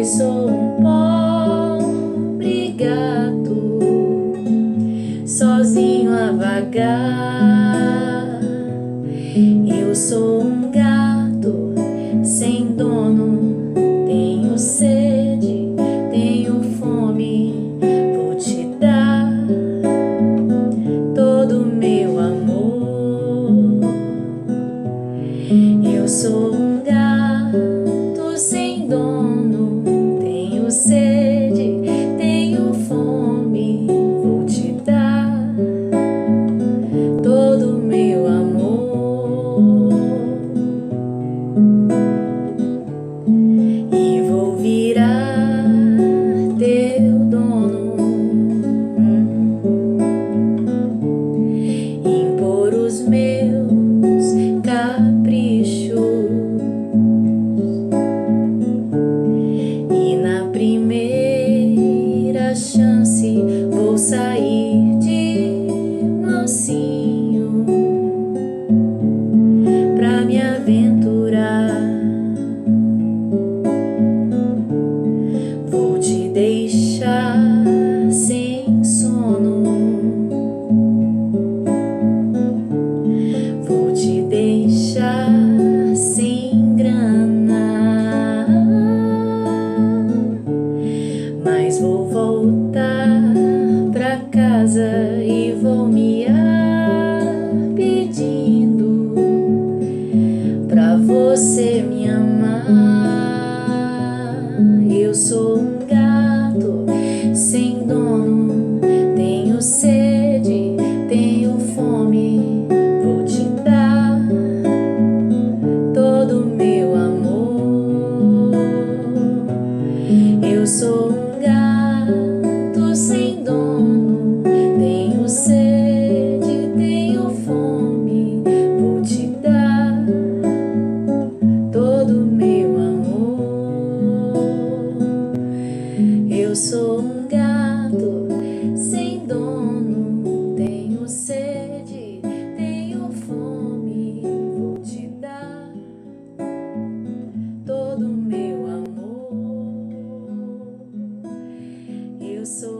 sou um pobre gato, sozinho a vagar. Eu sou um gato sem dono, tenho sede, tenho fome, vou te dar todo o meu amor. Eu sou um gato sem dono, tenho sede, tenho fome, vou te dar todo o meu amor. E vou virar teu dono, impor os meus caprichos, e na primeira chance vou sair de mansinho pra me aventurar. Vou te deixar sem sono, vou te deixar sem grana, mas vou voltar pra casa e vou miar pedindo pra você me amar. Eu sou um gato sem dono, tenho sede, tenho fome, vou te dar todo o meu amor. Eu sou um gato sem dono, tenho sede, tenho fome, vou te dar todo o meu amor. Eu sou um gato sem dono, tenho sede, tenho fome, vou te dar todo o meu amor. Eu sou